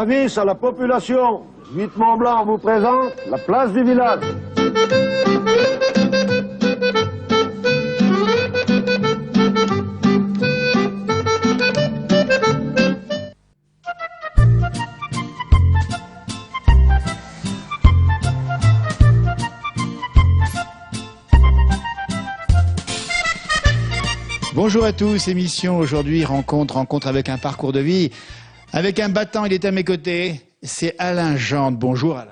Avis à la population, 8 Mont-Blanc vous présente la place du village. Bonjour à tous, émission aujourd'hui, rencontre avec un parcours de vie. Avec un battant, il est à mes côtés, c'est Alain Gendre. Bonjour Alain.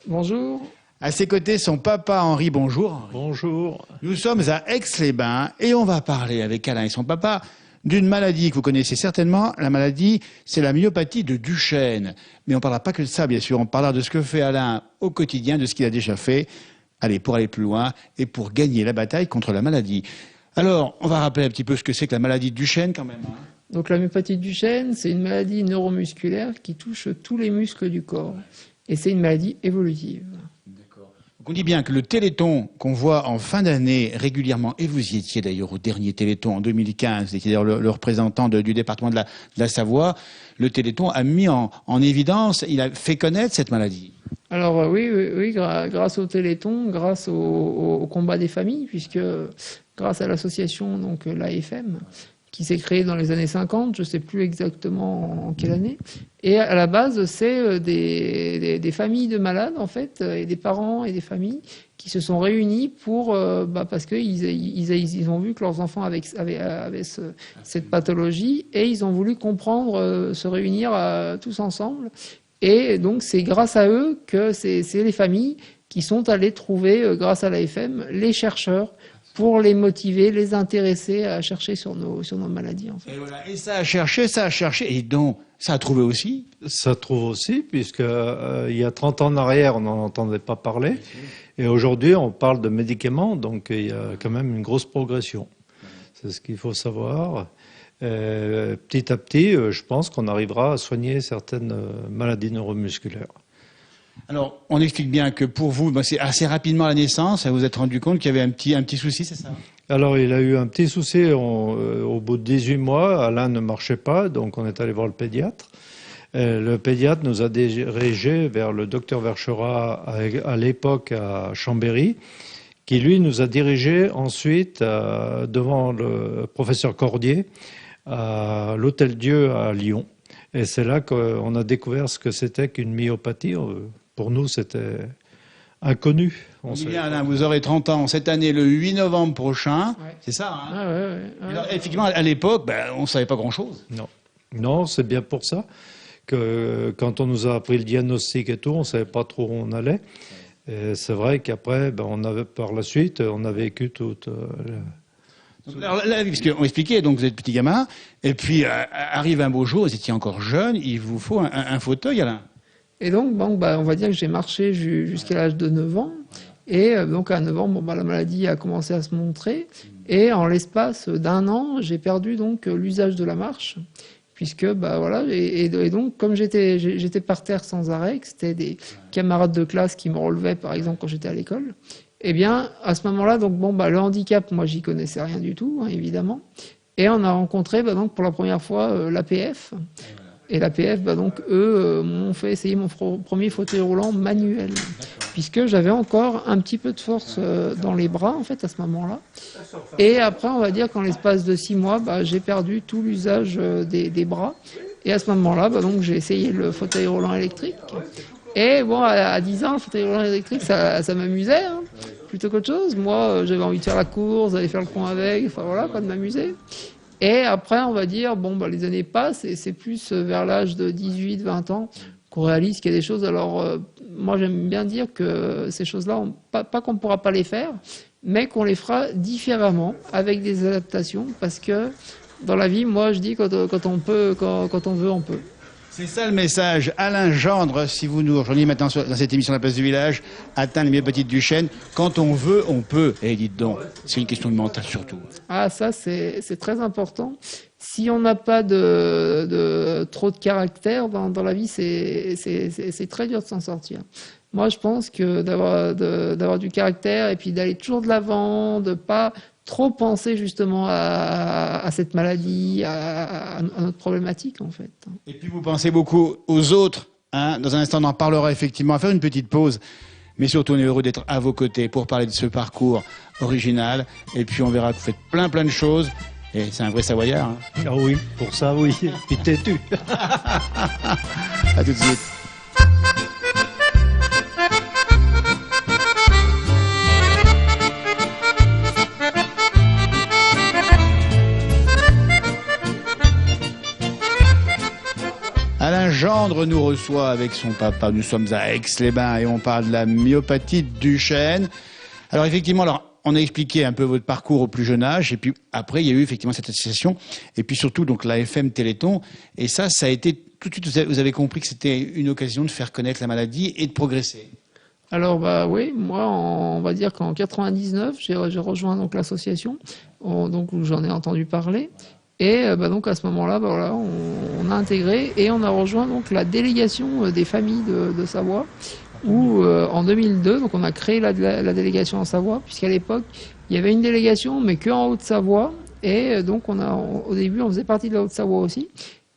Bonjour. À ses côtés, son papa Henri. Bonjour Henri. Bonjour. Nous sommes à Aix-les-Bains et on va parler avec Alain et son papa d'une maladie que vous connaissez certainement. La maladie, c'est la myopathie de Duchenne. Mais on ne parlera pas que de ça, bien sûr. On parlera de ce que fait Alain au quotidien, de ce qu'il a déjà fait. Allez, pour aller plus loin et pour gagner la bataille contre la maladie. Alors, on va rappeler un petit peu ce que c'est que la maladie de Duchenne quand même. Donc la myopathie de Duchenne, c'est une maladie neuromusculaire qui touche tous les muscles du corps. Et c'est une maladie évolutive. D'accord. Donc on dit bien que le Téléthon qu'on voit en fin d'année régulièrement, et vous y étiez d'ailleurs au dernier Téléthon en 2015, vous étiez d'ailleurs le représentant du département de la Savoie, le Téléthon a mis en évidence, il a fait connaître cette maladie. Alors oui, grâce au Téléthon, grâce au combat des familles, puisque grâce à l'association donc l'AFM, qui s'est créée dans les années 50, je ne sais plus exactement en quelle année, et à la base c'est des familles de malades en fait, et des parents et des familles qui se sont réunis pour parce qu'ils ont vu que leurs enfants avaient cette pathologie et ils ont voulu comprendre, se réunir tous ensemble. Et donc c'est grâce à eux que c'est les familles qui sont allées trouver, grâce à l'AFM, les chercheurs pour les motiver, les intéresser à chercher sur nos maladies. En fait. Et voilà, et ça a cherché, et donc ça a trouvé aussi. Ça trouve aussi, puisque il y a 30 ans en arrière, on n'en entendait pas parler, et aujourd'hui on parle de médicaments, donc il y a quand même une grosse progression. C'est ce qu'il faut savoir. Petit à petit, je pense qu'on arrivera à soigner certaines maladies neuromusculaires. Alors, on explique bien que pour vous, c'est assez rapidement à la naissance, vous vous êtes rendu compte qu'il y avait un petit souci, c'est ça? Alors, il a eu un petit souci au bout de 18 mois. Alain ne marchait pas, donc on est allé voir le pédiatre. Le pédiatre nous a dirigés vers le docteur Verchera à l'époque à Chambéry, qui lui nous a dirigés ensuite devant le professeur Cordier à l'Hôtel Dieu à Lyon. Et c'est là qu'on a découvert ce que c'était qu'une myopathie. Pour nous, c'était inconnu. Bien, Alain, vous aurez 30 ans cette année, le 8 novembre prochain. Ouais. C'est ça, hein? Ouais. Alors, effectivement, à l'époque, on ne savait pas grand-chose. Non, c'est bien pour ça que quand on nous a appris le diagnostic et tout, on ne savait pas trop où on allait. Et c'est vrai qu'après, par la suite, on a vécu toute... Alors là, parce qu'on expliquait, donc vous êtes petit gamin, et puis arrive un beau jour, vous étiez encore jeune, il vous faut un fauteuil, Alain. Et donc, on va dire que j'ai marché jusqu'à l'âge de 9 ans. Et donc, à 9 ans, la maladie a commencé à se montrer. Et en l'espace d'un an, j'ai perdu donc l'usage de la marche. Puisque, voilà. Et donc, comme j'étais par terre sans arrêt, que c'était des camarades de classe qui me relevaient, par exemple, quand j'étais à l'école. Eh bien, à ce moment-là, donc, le handicap, moi, j'y connaissais rien du tout, hein, évidemment. Et on a rencontré, donc, pour la première fois, l'APF. Et l'APF, donc, eux, m'ont fait essayer mon premier fauteuil roulant manuel. Puisque j'avais encore un petit peu de force dans les bras, en fait, à ce moment-là. Et après, on va dire qu'en l'espace de 6 mois, j'ai perdu tout l'usage des bras. Et à ce moment-là, donc, j'ai essayé le fauteuil roulant électrique. Et bon, à 10 ans, le fauteuil roulant électrique, ça m'amusait, hein, plutôt qu'autre chose. Moi, j'avais envie de faire la course, d'aller faire le con avec, enfin voilà, de m'amuser. Et après, on va dire, les années passent et c'est plus vers l'âge de 18, 20 ans qu'on réalise qu'il y a des choses. Alors, moi, j'aime bien dire que ces choses-là, pas qu'on ne pourra pas les faire, mais qu'on les fera différemment, avec des adaptations, parce que dans la vie, moi, je dis, quand on peut, quand on veut, on peut. C'est ça le message. Alain Gendre, si vous nous rejoignez maintenant dans cette émission La Place du Village, atteint les myopathie de Duchenne. Quand on veut, on peut. Et dites donc, c'est une question de mental surtout. Ah, ça, c'est très important. Si on n'a pas trop de caractère dans la vie, c'est très dur de s'en sortir. Moi, je pense que d'avoir du caractère et puis d'aller toujours de l'avant, de pas trop penser justement à cette maladie, à notre problématique en fait. Et puis vous pensez beaucoup aux autres. Hein. Dans un instant, on en parlera effectivement. On va faire une petite pause. Mais surtout, on est heureux d'être à vos côtés pour parler de ce parcours original. Et puis, on verra que vous faites plein de choses. Et c'est un vrai Savoyard. Hein. Ah oui, pour ça, oui. Puis têtu. À tout de suite. Alain Gendre nous reçoit avec son papa. Nous sommes à Aix-les-Bains et on parle de la myopathie de Duchenne. Alors effectivement, on a expliqué un peu votre parcours au plus jeune âge et puis après il y a eu effectivement cette association et puis surtout donc la FM Téléthon et ça a été tout de suite vous avez compris que c'était une occasion de faire connaître la maladie et de progresser. Alors bah oui, moi on va dire qu'en 99 j'ai rejoint donc l'association donc où j'en ai entendu parler. Et donc à ce moment-là, voilà, on a intégré et on a rejoint donc la délégation des familles de Savoie, où en 2002, donc on a créé la délégation en Savoie, puisqu'à l'époque il y avait une délégation, mais que en Haute-Savoie, et donc au début on faisait partie de la Haute-Savoie aussi,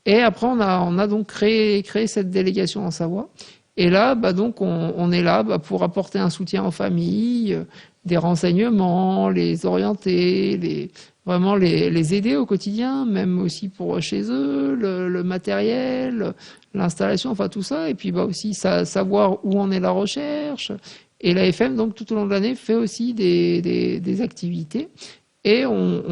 et après on a donc créé cette délégation en Savoie. Et là, donc on est là pour apporter un soutien aux familles, des renseignements, les orienter, vraiment les aider au quotidien, même aussi pour chez eux, le matériel, l'installation, enfin tout ça, et puis aussi savoir où en est la recherche. Et la FM, donc tout au long de l'année, fait aussi des activités. Et on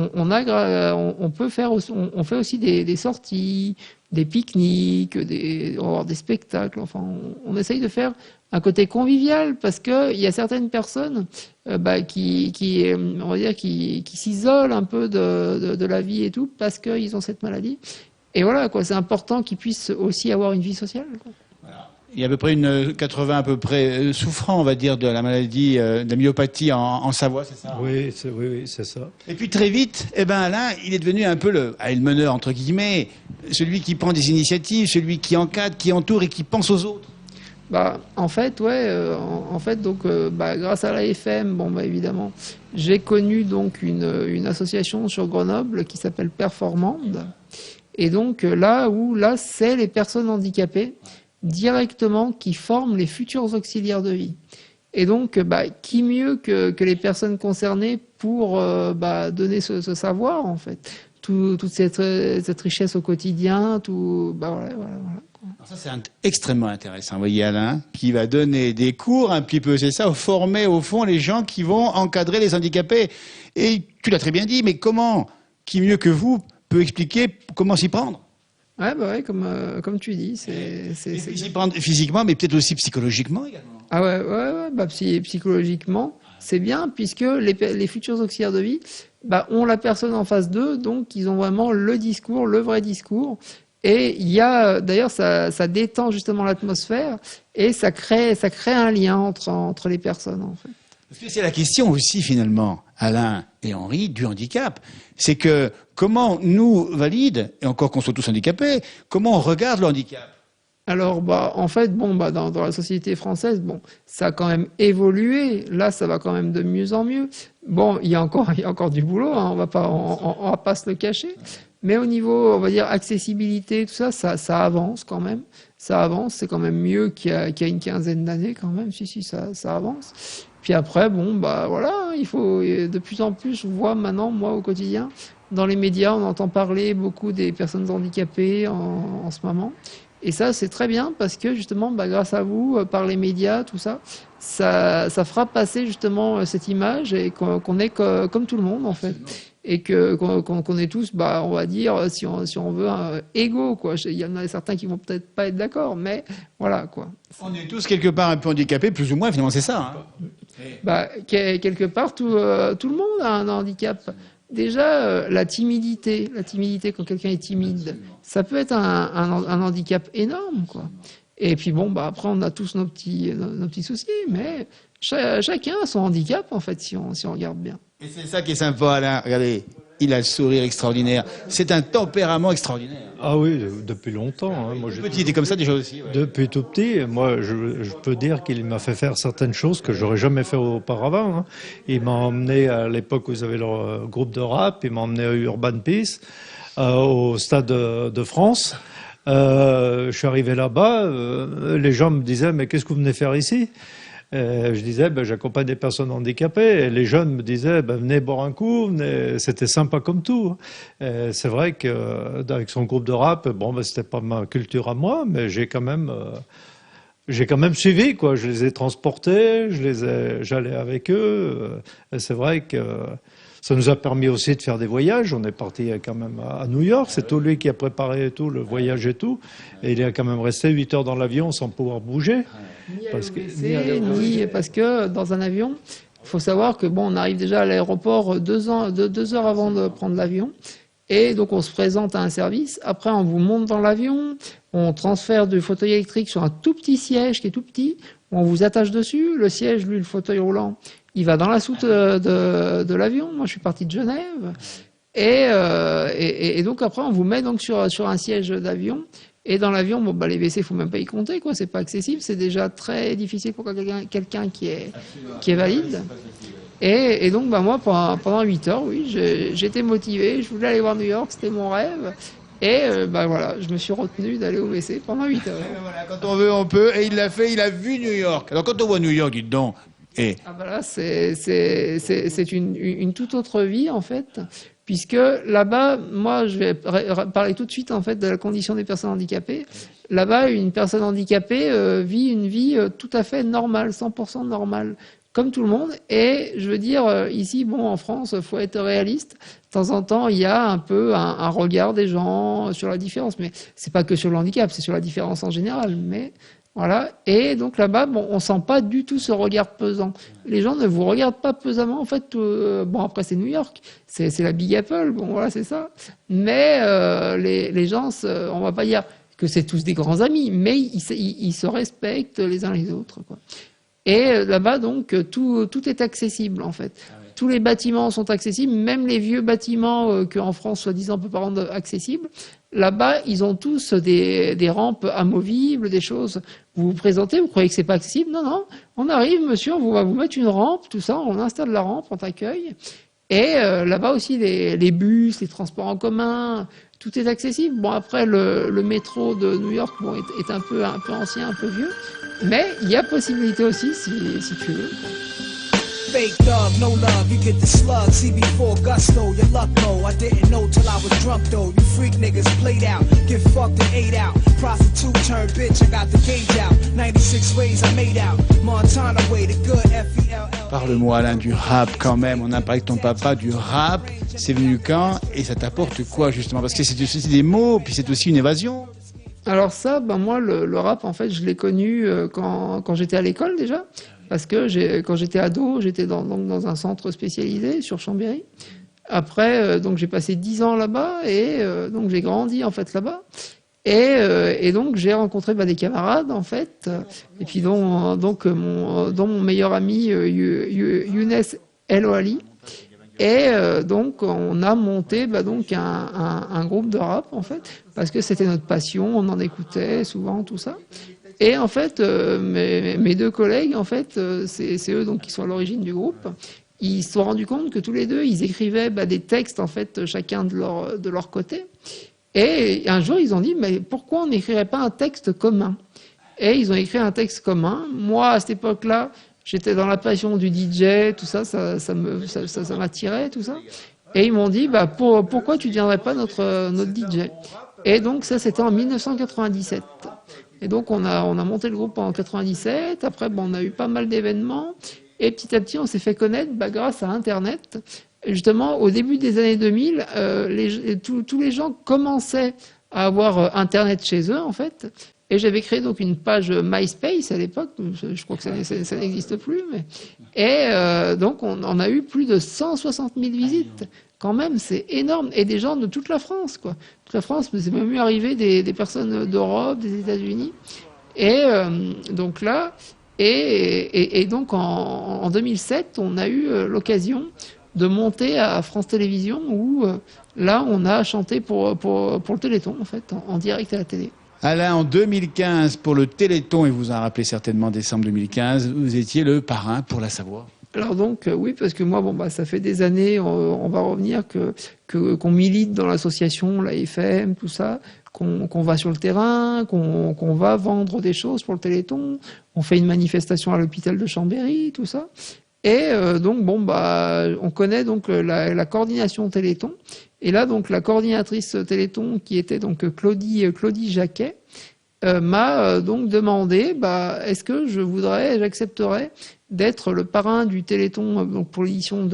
fait aussi des sorties, des pique-niques, on va avoir des spectacles. Enfin, on essaye de faire un côté convivial parce que il y a certaines personnes on va dire qui s'isolent un peu de la vie et tout parce qu'ils ont cette maladie. Et voilà quoi, c'est important qu'ils puissent aussi avoir une vie sociale. Quoi. Il y a à peu près 80 à peu près souffrants, on va dire, de la maladie, de la myopathie en Savoie, c'est ça? Oui, c'est ça. Et puis très vite, Alain, il est devenu un peu le meneur, entre guillemets, celui qui prend des initiatives, celui qui encadre, qui entoure et qui pense aux autres. En fait, grâce à la FM, évidemment, j'ai connu donc une association sur Grenoble qui s'appelle Performande. Et donc là, c'est les personnes handicapées directement qui forment les futurs auxiliaires de vie. Et donc, qui mieux que les personnes concernées pour donner ce savoir, en fait. Toute cette richesse au quotidien, voilà. Alors ça, c'est extrêmement intéressant. Vous voyez, Alain, qui va donner des cours un petit peu, c'est ça, former au fond les gens qui vont encadrer les handicapés. Et tu l'as très bien dit, mais comment, qui mieux que vous, peut expliquer comment s'y prendre? Ouais, comme tu dis, c'est s'y prendre physiquement, mais peut-être aussi psychologiquement également. Ah ouais, psychologiquement, c'est bien, puisque les futurs auxiliaires de vie ont la personne en face d'eux, donc ils ont vraiment le vrai discours. Et il y a, d'ailleurs, ça détend justement l'atmosphère et ça crée un lien entre les personnes, en fait. Parce que c'est la question aussi, finalement, Alain et Henri, du handicap. C'est que comment nous, valides, et encore qu'on soit tous handicapés, comment on regarde le handicap? Alors, en fait, dans la société française, ça a quand même évolué. Là, ça va quand même de mieux en mieux. Il y a encore du boulot, hein, on va pas se le cacher. Mais au niveau, on va dire, accessibilité, tout ça, ça avance quand même. Ça avance, c'est quand même mieux qu'il y a une quinzaine d'années quand même. Si, ça avance. Puis après, voilà, il faut, de plus en plus, je vois maintenant, moi, au quotidien, dans les médias, on entend parler beaucoup des personnes handicapées en ce moment. Et ça, c'est très bien parce que justement, grâce à vous, par les médias, tout ça, ça fera passer justement cette image et qu'on est comme tout le monde en fait. Et qu'on est tous, on va dire, si on veut, égaux, quoi. Il y en a certains qui vont peut-être pas être d'accord, mais voilà, quoi. On est tous quelque part un peu handicapés, plus ou moins, finalement, c'est ça. Hein. Quelque part, tout le monde a un handicap. Déjà, la timidité quand quelqu'un est timide, ça peut être un handicap énorme, quoi. Et puis après, on a tous nos petits soucis, mais chacun a son handicap, en fait, si on regarde bien. Et c'est ça qui est sympa, Alain. Regardez, il a le sourire extraordinaire. C'est un tempérament extraordinaire. Ah oui, depuis longtemps. Hein. Moi, Petit, il était comme ça déjà aussi. Ouais. Depuis tout petit, moi, je peux dire qu'il m'a fait faire certaines choses que j'aurais jamais fait auparavant. Hein. Il m'a emmené à l'époque où ils avaient leur groupe de rap, il m'a emmené à Urban Peace, au Stade de France. Je suis arrivé là-bas, les gens me disaient mais qu'est-ce que vous venez faire ici? Je disais j'accompagne des personnes handicapées et les jeunes me disaient venez boire un coup, c'était sympa comme tout. C'est vrai qu'avec son groupe de rap, c'était pas ma culture à moi, mais j'ai quand même suivi quoi. Je les ai transportés, j'allais avec eux. Et c'est vrai que ça nous a permis aussi de faire des voyages. On est parti quand même à New York. C'est tout lui qui a préparé tout, le voyage et tout. Et il est quand même resté 8 heures dans l'avion sans pouvoir bouger. Parce que dans un avion, il faut savoir que on arrive déjà à l'aéroport 2 heures avant de prendre l'avion. Et donc on se présente à un service. Après, on vous monte dans l'avion. On transfère du fauteuil électrique sur un tout petit siège qui est tout petit. On vous attache dessus. Le siège, lui, le fauteuil roulant, il va dans la soute de l'avion. Moi, je suis parti de Genève. Et donc après, on vous met donc sur un siège d'avion. Et dans l'avion, les WC, faut même pas y compter, quoi. C'est pas accessible. C'est déjà très difficile pour quelqu'un qui est valide. Et donc, moi, pendant 8 heures, oui, j'étais motivé. Je voulais aller voir New York. C'était mon rêve. Et voilà, je me suis retenu d'aller au WC pendant 8 heures. Voilà, quand on veut, on peut. Et il l'a fait, il a vu New York. Alors quand on voit New York, dites donc. Là, c'est une toute autre vie, en fait, puisque là-bas, moi, je vais parler tout de suite, en fait, de la condition des personnes handicapées. Là-bas, une personne handicapée vit une vie tout à fait normale, 100% normale, comme tout le monde. Et je veux dire, ici, en France, faut être réaliste. De temps en temps, il y a un peu un regard des gens sur la différence, mais c'est pas que sur le handicap, c'est sur la différence en général. Mais voilà. Et donc là-bas, on sent pas du tout ce regard pesant. Les gens ne vous regardent pas pesamment. En fait, après c'est New York, c'est la Big Apple. Voilà, c'est ça. Mais les gens, on va pas dire que c'est tous des grands amis, mais ils se respectent les uns les autres, quoi. Et là-bas, donc, tout est accessible, en fait. Tous les bâtiments sont accessibles, même les vieux bâtiments qu'en France, soi-disant, on peut pas rendre accessibles. Là-bas, ils ont tous des rampes amovibles, des choses. Vous vous présentez, vous croyez que c'est pas accessible? Non, non. On arrive, monsieur, on va vous mettre une rampe, tout ça, on installe la rampe, on t'accueille. Et là-bas aussi, les bus, les transports en commun, tout est accessible. Après, le métro de New York, est un peu ancien, un peu vieux. Mais il y a possibilité aussi, si tu veux. Fake love, no love, you get the slug. CB4 gusto, your luck low. I didn't know till I was drunk though. You freak niggas played out, get fucked and ate out. Prostitute turned bitch, I got the gauge out. 96 ways I made out. Montana way, the good FELL. Parle-moi, Alain, du rap quand même. On a parlé de ton papa, du rap. C'est venu quand et ça t'apporte quoi justement? Parce que c'est aussi des mots, puis c'est aussi une évasion. Alors ça, moi, le rap, en fait, je l'ai connu quand j'étais à l'école déjà. Parce que quand j'étais ado, j'étais dans un centre spécialisé sur Chambéry. Après, donc j'ai passé 10 ans là-bas et donc j'ai grandi en fait là-bas. Et donc j'ai rencontré des camarades en fait. Et puis dont mon meilleur ami Younes El Ouali. Et donc on a monté un groupe de rap en fait parce que c'était notre passion, on en écoutait souvent tout ça. Et en fait, mes deux collègues, en fait, c'est eux donc qui sont à l'origine du groupe. Ils se sont rendus compte que tous les deux, ils écrivaient des textes en fait, chacun de leur côté. Et un jour, ils ont dit, mais pourquoi on n'écrirait pas un texte commun? Et ils ont écrit un texte commun. Moi, à cette époque-là, j'étais dans la passion du DJ, tout ça, ça m'attirait, tout ça. Et ils m'ont dit, pourquoi tu ne deviendrais pas notre DJ? Et donc ça, c'était en 1997. Et donc on a monté le groupe en 97. Après, on a eu pas mal d'événements. Et petit à petit, on s'est fait connaître grâce à Internet. Et justement, au début des années 2000, tous les gens commençaient à avoir Internet chez eux, en fait. Et j'avais créé donc une page MySpace à l'époque. Je crois que ça n'existe plus. Et donc, on a eu plus de 160 000 visites. Quand même, c'est énorme. Et des gens de toute la France, quoi. Toute la France, mais c'est même arrivé des personnes d'Europe, des États-Unis. Et donc là, et donc en 2007, on a eu l'occasion de monter à France Télévisions où là on a chanté pour le Téléthon en fait, en direct à la télé. Alain, en 2015, pour le Téléthon, et vous en rappelez certainement décembre 2015, vous étiez le parrain pour la Savoie. Alors donc oui, parce que moi ça fait des années, on va revenir qu'on milite dans l'association, la FM, tout ça, qu'on va sur le terrain, qu'on va vendre des choses pour le Téléthon, on fait une manifestation à l'hôpital de Chambéry, tout ça. Et donc on connaît donc la coordination Téléthon. Et là donc la coordinatrice Téléthon qui était donc Claudie Jacquet m'a donc demandé est-ce que j'accepterais d'être le parrain du Téléthon donc pour l'édition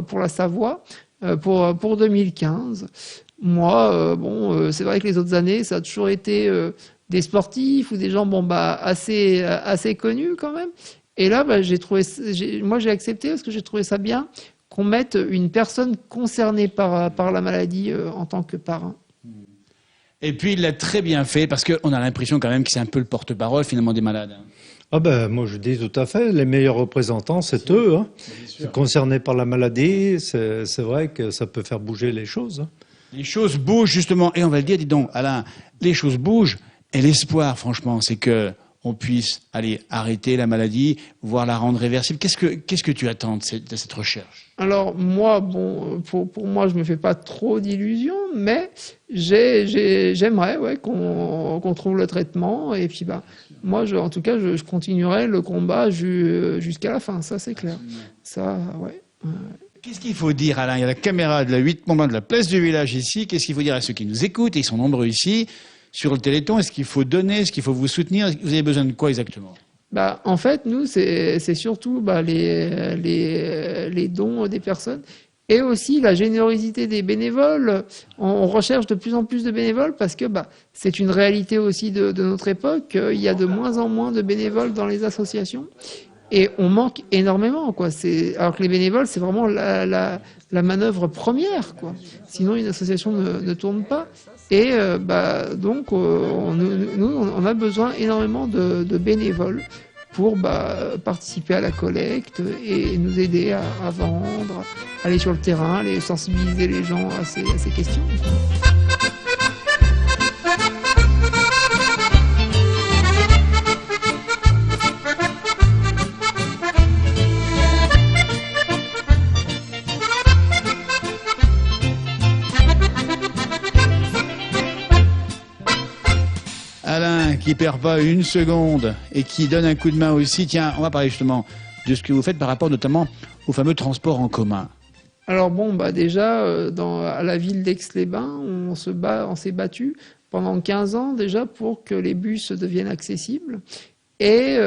pour la Savoie pour 2015. Moi c'est vrai que les autres années ça a toujours été des sportifs ou des gens assez connus quand même. Et là j'ai accepté parce que j'ai trouvé ça bien qu'on mette une personne concernée par la maladie en tant que parrain. Et puis il l'a très bien fait parce qu'on a l'impression quand même que c'est un peu le porte-parole finalement des malades. Ah ben, moi je dis tout à fait, les meilleurs représentants, c'est eux. Hein. Concernés par la maladie, c'est vrai que ça peut faire bouger les choses. Hein. Les choses bougent justement, et on va le dire, dis donc, Alain, les choses bougent, et l'espoir, franchement, c'est que on puisse arrêter la maladie, voire la rendre réversible. Qu'est-ce que tu attends de cette recherche? Alors moi, pour moi, je me fais pas trop d'illusions, mais j'aimerais qu'on trouve le traitement, et puis moi, en tout cas, je continuerai le combat jusqu'à la fin, ça c'est clair. Ça, ouais. Qu'est-ce qu'il faut dire, Alain? Il y a la caméra de la 8 Montblanc de la place du village ici. Qu'est-ce qu'il faut dire à ceux qui nous écoutent, et ils sont nombreux ici, sur le Téléthon? Est-ce qu'il faut donner? Est-ce qu'il faut vous soutenir? Vous avez besoin de quoi exactement? En fait, nous, c'est surtout les dons des personnes et aussi la générosité des bénévoles. On recherche de plus en plus de bénévoles parce que c'est une réalité aussi de notre époque. Il y a de moins en moins de bénévoles dans les associations. Et on manque énormément, quoi. Alors que les bénévoles, c'est vraiment la manœuvre première, quoi. Sinon, une association ne tourne pas. Et donc, on a besoin énormément de bénévoles pour participer à la collecte et nous aider à vendre, aller sur le terrain, aller sensibiliser les gens à ces questions. Alain, qui perd pas une seconde et qui donne un coup de main aussi. Tiens, on va parler justement de ce que vous faites par rapport notamment au fameux transport en commun. Alors déjà, à la ville d'Aix-les-Bains, on s'est battu pendant 15 ans déjà pour que les bus deviennent accessibles. Et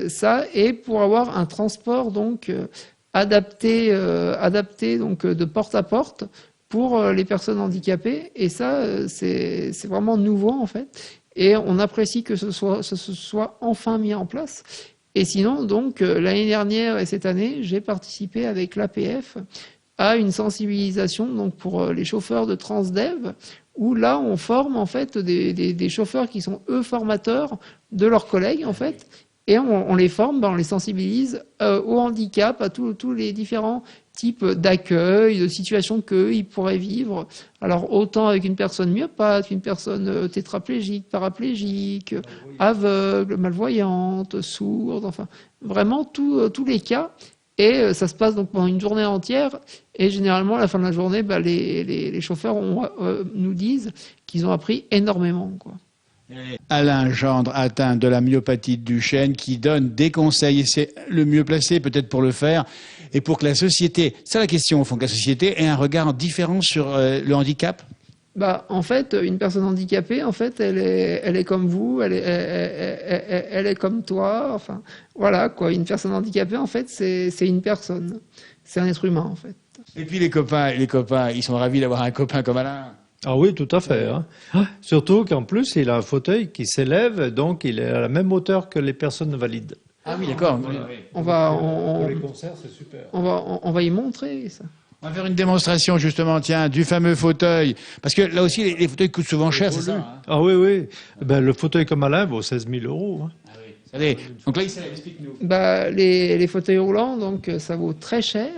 ça, et pour avoir un transport donc adapté donc de porte à porte pour les personnes handicapées. Et ça, c'est vraiment nouveau en fait. Et on apprécie que ce soit enfin mis en place. Et sinon, donc, l'année dernière et cette année, j'ai participé avec l'APF à une sensibilisation donc pour les chauffeurs de Transdev, où là, on forme en fait des chauffeurs qui sont eux formateurs de leurs collègues en fait, et on les forme, on les sensibilise au handicap, à tous les différents types d'accueil, de situations qu'ils pourraient vivre. Alors autant avec une personne myopathe, qu'une personne tétraplégique, paraplégique, aveugle, malvoyante, sourde, enfin vraiment tous les cas. Et ça se passe donc pendant une journée entière. Et généralement, à la fin de la journée, les chauffeurs nous disent qu'ils ont appris énormément, quoi. Alain Gendre, atteint de la myopathie de Duchenne, qui donne des conseils, et c'est le mieux placé peut-être pour le faire, et pour que la société, c'est la question au fond, que la société ait un regard différent sur le handicap. En fait, une personne handicapée, en fait, elle est comme vous, elle est comme toi, enfin, voilà, quoi. Une personne handicapée, en fait, c'est une personne. C'est un être humain, en fait. Et puis les copains, ils sont ravis d'avoir un copain comme Alain. Ah oui, tout à fait. Hein. Surtout qu'en plus, il a un fauteuil qui s'élève, donc il est à la même hauteur que les personnes valides. Ah oui, d'accord. Pour les concerts, c'est super. On va y montrer ça. On va faire une démonstration justement, tiens, du fameux fauteuil. Parce que là aussi, les fauteuils coûtent souvent cher, c'est ça, hein? Ah oui. Le fauteuil comme Alain vaut 16 000 €. Hein. Ah oui. Allez, donc là, explique-nous. Bah, les fauteuils roulants, donc ça vaut très cher.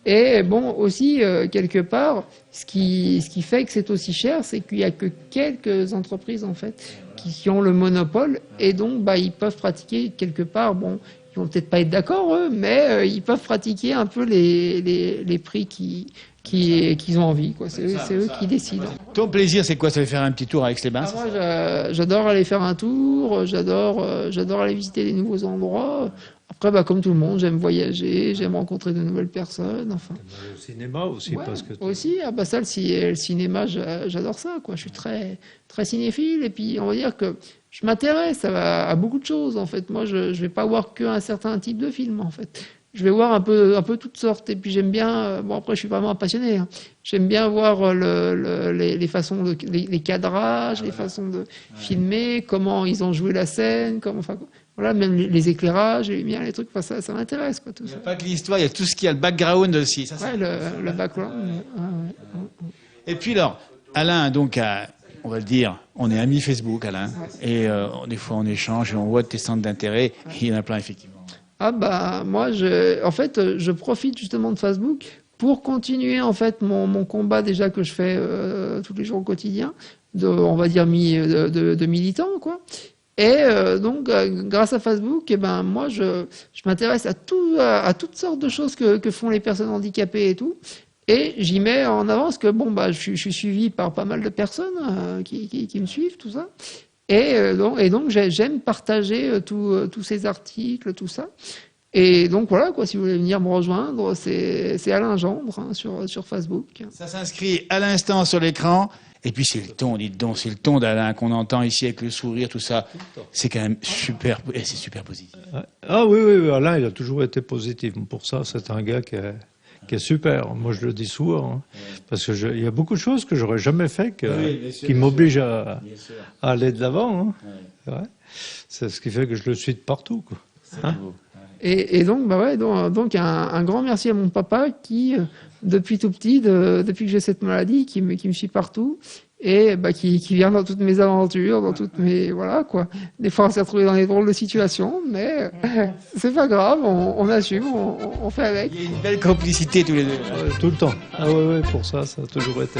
Et bon, aussi, quelque part, ce qui fait que c'est aussi cher, c'est qu'il y a que quelques entreprises, en fait, qui ont le monopole. Et donc, bah, ils peuvent pratiquer quelque part, bon, ils vont peut-être pas être d'accord, eux, mais ils peuvent pratiquer un peu les prix qu'ils ont envie, quoi. C'est eux qui décident. Ton plaisir, c'est quoi? Ça va faire un petit tour à Aix-les-Bains? Ah, moi, j'adore aller faire un tour, j'adore aller visiter des nouveaux endroits. Après, bah, comme tout le monde, j'aime voyager, j'aime rencontrer de nouvelles personnes. Enfin. Le cinéma aussi, Ouais, parce que aussi, ah bah ça, le cinéma, j'adore ça, quoi. Je suis très, très cinéphile, et puis on va dire que je m'intéresse à beaucoup de choses, en fait. Moi, je vais pas voir qu'un certain type de film, en fait. Je vais voir un peu toutes sortes, et puis j'aime bien. Bon, après, je suis vraiment un passionné, hein. J'aime bien voir les façons les cadrages, les façons de filmer, comment ils ont joué la scène, enfin, voilà, même les éclairages, les lumières, les trucs. Enfin, ça m'intéresse, quoi, tout Il n'y ça. a pas que l'histoire, il y a tout ce qu'il y a, le background aussi. Ça, Ouais, le background. Ouais. Et puis alors, Alain, donc, on va le dire, on est amis Facebook, Alain, et des fois on échange et on voit tes centres d'intérêt. Il y en a plein, effectivement. Ah bah moi en fait je profite justement de Facebook pour continuer en fait mon combat déjà que je fais tous les jours au quotidien on va dire de militant, quoi. Et donc grâce à Facebook, et ben moi je m'intéresse à toutes sortes de choses que font les personnes handicapées et tout. Et j'y mets en avance que bon bah je suis suivi par pas mal de personnes qui me suivent, tout ça. Et donc j'aime partager tous ces articles, tout ça. Et donc voilà, quoi, si vous voulez venir me rejoindre, c'est Alain Gendre, hein, sur Facebook. Ça s'inscrit à l'instant sur l'écran. Et puis c'est le ton, dites donc, c'est le ton d'Alain qu'on entend ici avec le sourire, tout ça. C'est quand même super, et c'est super positif. Ah oui, Alain, il a toujours été positif. Pour ça, c'est un gars qui est super. Moi, je le dis souvent, hein, parce que il y a beaucoup de choses que j'aurais jamais fait qui m'obligent à aller de l'avant. Hein. Ouais. C'est ce qui fait que je le suis de partout, quoi. Hein. Et donc, bah ouais, donc un grand merci à mon papa qui, depuis tout petit, depuis que j'ai cette maladie, qui me suit partout et bah, qui vient dans toutes mes aventures, dans toutes mes, voilà, quoi. Des fois, on s'est retrouvé dans des drôles de situations, mais c'est pas grave, on assume, on fait avec. Il y a une belle complicité tous les deux. Tout le temps. Ah ouais, pour ça a toujours été.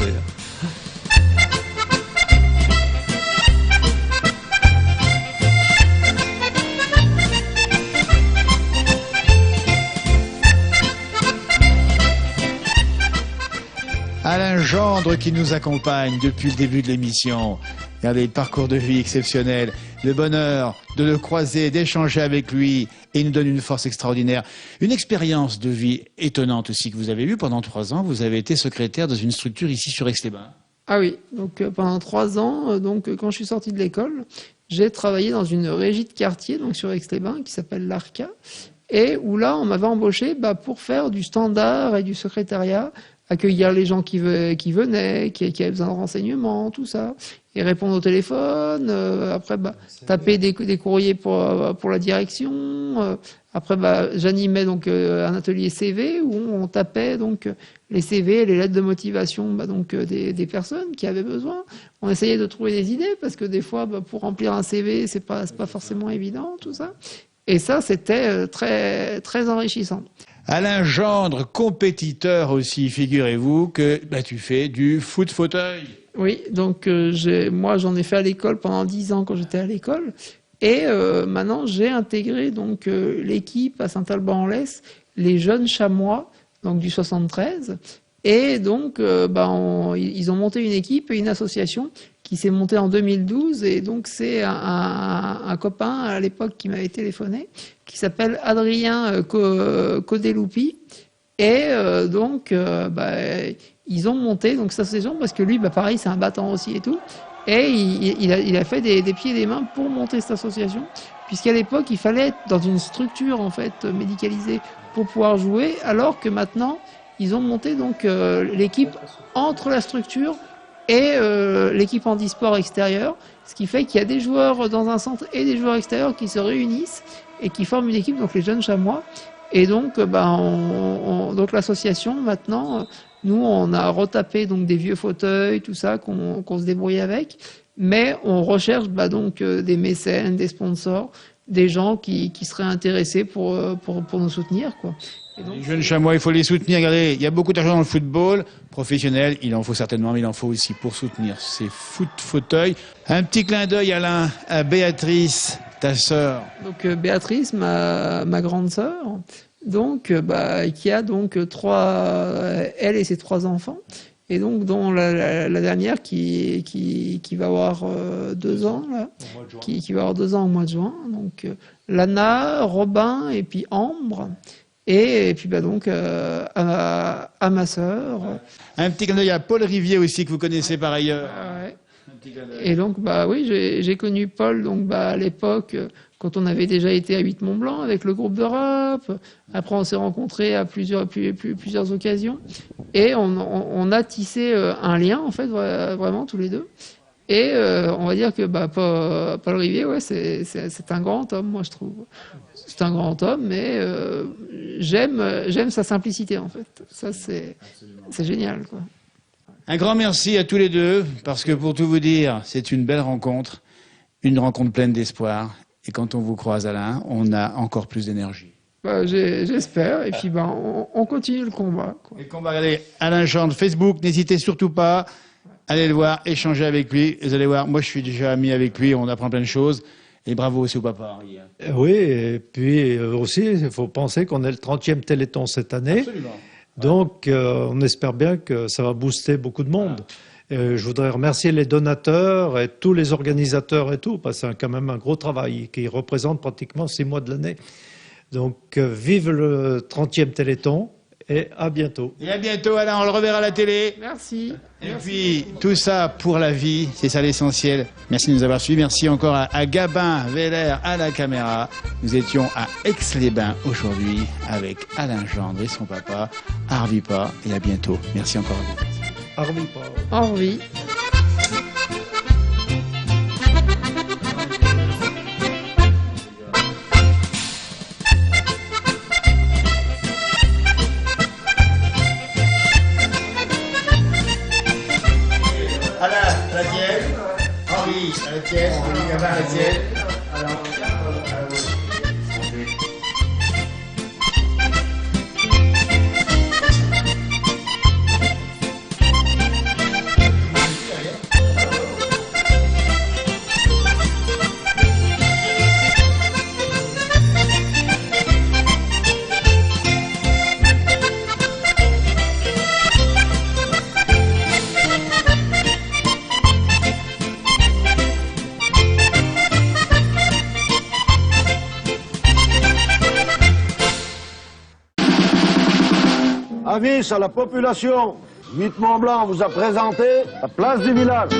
Alain Gendre qui nous accompagne depuis le début de l'émission. Regardez le parcours de vie exceptionnel, le bonheur de le croiser, d'échanger avec lui, et il nous donne une force extraordinaire. Une expérience de vie étonnante aussi que vous avez eue pendant 3 ans. Vous avez été secrétaire dans une structure ici sur Aix-les-Bains. Ah oui, donc pendant 3 ans, donc quand je suis sorti de l'école, j'ai travaillé dans une régie de quartier, donc sur Aix-les-Bains, qui s'appelle l'ARCA, et où là, on m'avait embauché pour faire du standard et du secrétariat, accueillir les gens qui venaient, qui avaient besoin de renseignements, tout ça, et répondre au téléphone, après taper des courriers pour la direction, après j'animais donc un atelier CV où on tapait donc les CV, les lettres de motivation des personnes qui avaient besoin. On essayait de trouver des idées parce que des fois pour remplir un CV, c'est pas forcément évident, tout ça. Et ça, c'était très très enrichissant. Alain Gendre, compétiteur aussi, figurez-vous que tu fais du foot fauteuil. Oui, donc moi j'en ai fait à l'école pendant 10 ans quand j'étais à l'école, et maintenant j'ai intégré donc l'équipe à Saint-Alban-en-Laisse, les jeunes chamois, donc du 73, et donc ils ont monté une équipe et une association qui s'est montée en 2012, et donc c'est un copain à l'époque qui m'avait téléphoné, qui s'appelle Adrien Codeloupi, et ils ont monté donc cette association parce que lui, pareil, c'est un battant aussi et tout, et il a fait des pieds et des mains pour monter cette association, puisqu'à l'époque il fallait être dans une structure en fait médicalisée pour pouvoir jouer, alors que maintenant ils ont monté donc l'équipe entre la structure et l'équipe handisport extérieure, ce qui fait qu'il y a des joueurs dans un centre et des joueurs extérieurs qui se réunissent et qui forment une équipe, donc les jeunes chamois. Et donc, donc l'association maintenant, nous on a retapé donc des vieux fauteuils, tout ça qu'on se débrouille avec, mais on recherche donc des mécènes, des sponsors, des gens qui seraient intéressés pour nous soutenir, quoi. Et donc, Les jeunes chamois, il faut les soutenir. Regardez, il y a beaucoup d'argent dans le football professionnel. Il en faut certainement, mais il en faut aussi pour soutenir ces fauteuils. Un petit clin d'œil, Alain, à Béatrice, ta sœur. donc Béatrice, ma grande sœur, donc qui a donc elle et ses 3 enfants, et donc dont la dernière qui va avoir 2 ans là, qui va avoir 2 ans au mois de juin. Donc Lana, Robin et puis Ambre. Et puis donc à ma sœur. Un petit clin d'œil à Paul Rivier aussi, que vous connaissez par ailleurs. Ouais. Et donc oui, j'ai connu Paul donc à l'époque quand on avait déjà été à 8 Mont-Blanc avec le groupe de rap. Après on s'est rencontrés à plusieurs occasions et on a tissé un lien en fait vraiment tous les deux. Et on va dire que Paul Rivier, ouais, c'est un grand homme, moi je trouve. C'est un grand homme, mais j'aime sa simplicité en fait. Ça c'est génial, quoi. Un grand merci à tous les deux, parce que pour tout vous dire, c'est une belle rencontre, une rencontre pleine d'espoir. Et quand on vous croise, Alain, on a encore plus d'énergie. J'espère. Et puis on continue le combat, quoi. Et qu'on va regarder Alain Gendre, Facebook, n'hésitez surtout pas. Allez le voir, échanger avec lui. Vous allez voir, moi je suis déjà ami avec lui, on apprend plein de choses. Et bravo aussi au papa, Henri. Oui, et puis aussi, il faut penser qu'on est le 30e Téléthon cette année. Absolument. Donc, on espère bien que ça va booster beaucoup de monde. Je voudrais remercier les donateurs et tous les organisateurs et tout, parce que c'est quand même un gros travail qui représente pratiquement 6 mois de l'année. Donc, vive le 30e Téléthon et à bientôt. Et à bientôt, Alain, on le reverra à la télé. Merci. Et puis, tout ça pour la vie, c'est ça l'essentiel. Merci de nous avoir suivis. Merci encore à Gabin Veller à la caméra. Nous étions à Aix-les-Bains aujourd'hui avec Alain Gendre et son papa, Arvipa. Et à bientôt. Merci encore à vous. Au revoir. Alain, à la tienne. Henri, à la tienne. Gabin, à la tienne. Avis à la population, 8 Mont-Blanc vous a présenté la place du village.